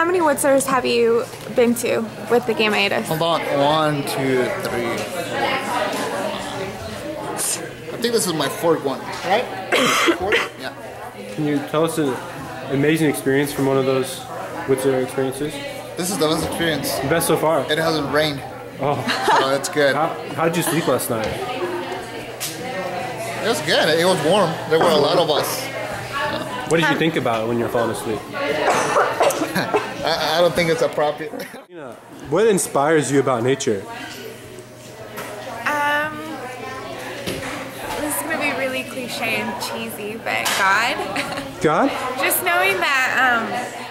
many Woodsers have you been to with the Gamma Etas? Hold on. 1, 2, 3, 4. I think this is my fourth one, right? Fourth? Yeah. Can you tell us an amazing experience from one of those Woodser experiences? This is the best experience. The best so far? It hasn't rained. Oh. So it's good. How'd you sleep last night? It was good. It was warm. There were a lot of us. What did you think about it when you're falling asleep? I don't think it's appropriate. What inspires you about nature? This is gonna be really cliche and cheesy, but God. God? Just knowing that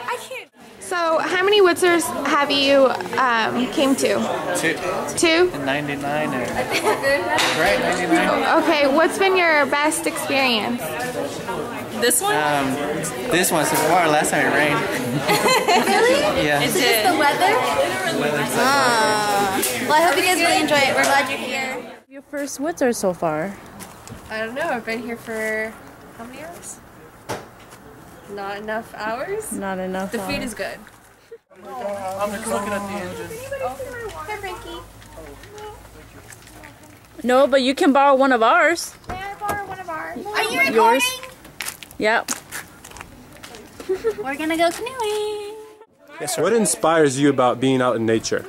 I can't. So, how many Woodsers have you came to? 2. 2? 99 or... Right, 99. Okay, what's been your best experience? This one? This one so far. Last time it rained. Really? Yeah. Is it the weather? The weather's Well, I hope you guys really enjoy it. We're glad you're here. Your first Woodser so far? I don't know. I've been here for how many hours? Not enough hours? Not enough. The food is good. I'm just looking at the engine. Hi, Frankie. No, but you can borrow one of ours. May I borrow one of ours? Are you recording? Yours? Yep. We're gonna go canoeing. Yes, sir. What inspires you about being out in nature?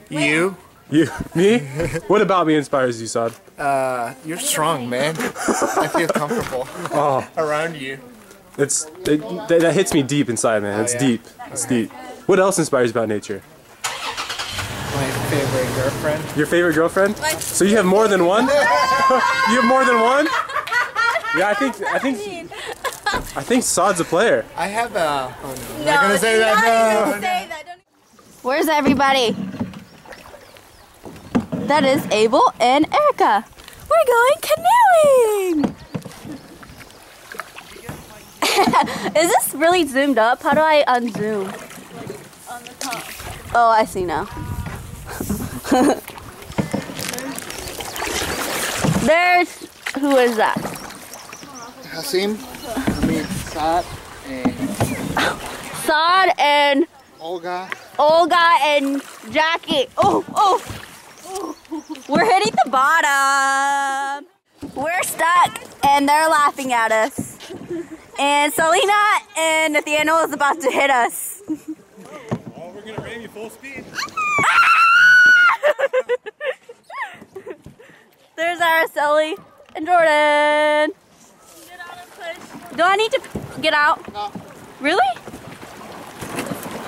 You? You? Me? What about me inspires you, Saad? You're strong, man. I feel comfortable around you. That hits me deep inside, man. It's deep. It's deep. What else inspires you about nature? My favorite girlfriend. Your favorite girlfriend? So you have more than one? You have more than one? Yeah, I think Saad's a player. I have a... Oh no, I'm not gonna say that. No. Where's everybody? That is Abel and Erica. We're going canoeing! Is this really zoomed up? How do I unzoom? On the top. Oh, I see now. There's... Who is that? Hasim, Saad, and... Saad and... Olga and Jackie. Oh. We're hitting the bottom. We're stuck and they're laughing at us. And Selena and Nathaniel is about to hit us. Oh, we're gonna ram you full speed. There's Araceli and Jordan. Do I need to get out? No. Really?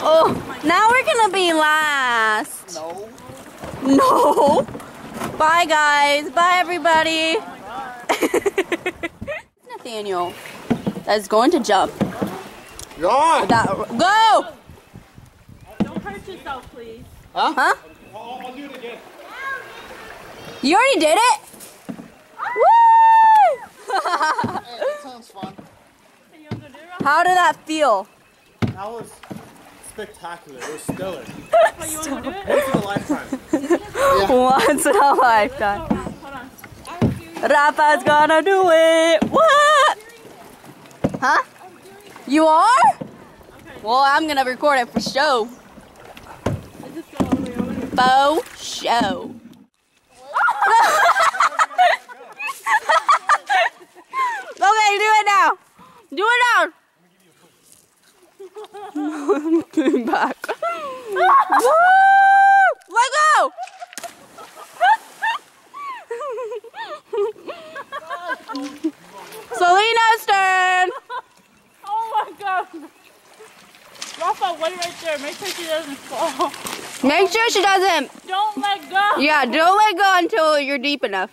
Oh, now we're gonna be last. No. Bye, guys. Bye, everybody. Nathaniel that's going to jump. Yeah. Go! Don't hurt yourself, please. Huh? I'll do it again. You already did it? Woo! Hey, that sounds fun. How did that feel? That was spectacular. It was stellar. You want to do it? Once in a lifetime. Once in a lifetime. Rafa's gonna do it. What? Huh? You are? Well, I'm gonna record it for show. Faux show. Okay, do it now. Do it now. I'm getting back. Woo! Let go! Selena's turn. Oh my god. Rafa, wait right there. Make sure she doesn't fall. Make sure she doesn't. Don't let go. Yeah, don't let go until you're deep enough.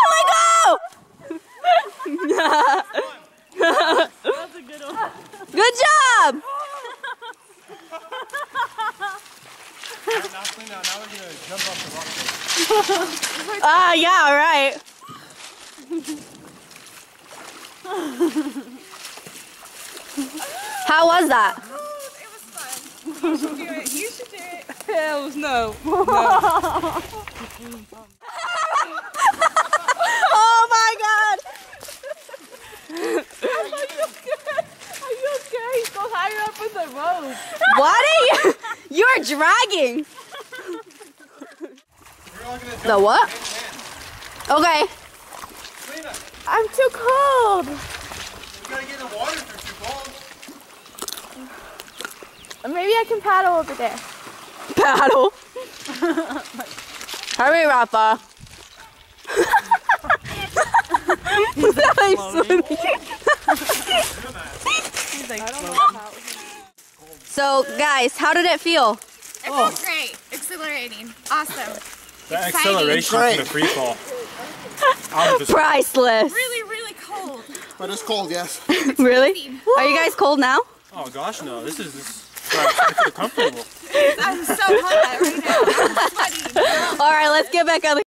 Let go! That's a good one. Good job! Now we're gonna jump off the rock. Yeah, all right. How was that? It was fun. You should do it. You should do it. Hell no. Oh my talking. The what? Okay. I'm too cold. You gotta get in the water if you're too cold. Maybe I can paddle over there. Paddle. Hurry, Rafa. He's So, guys, how did it feel? It feels great. Exhilarating. Awesome. That acceleration from the free fall. Priceless. Really, really cold. But it's cold, yes. Really? Are you guys cold now? Oh gosh, no. This is I feel comfortable. I'm so hot right now. I'm sweating. All right, let's get back on the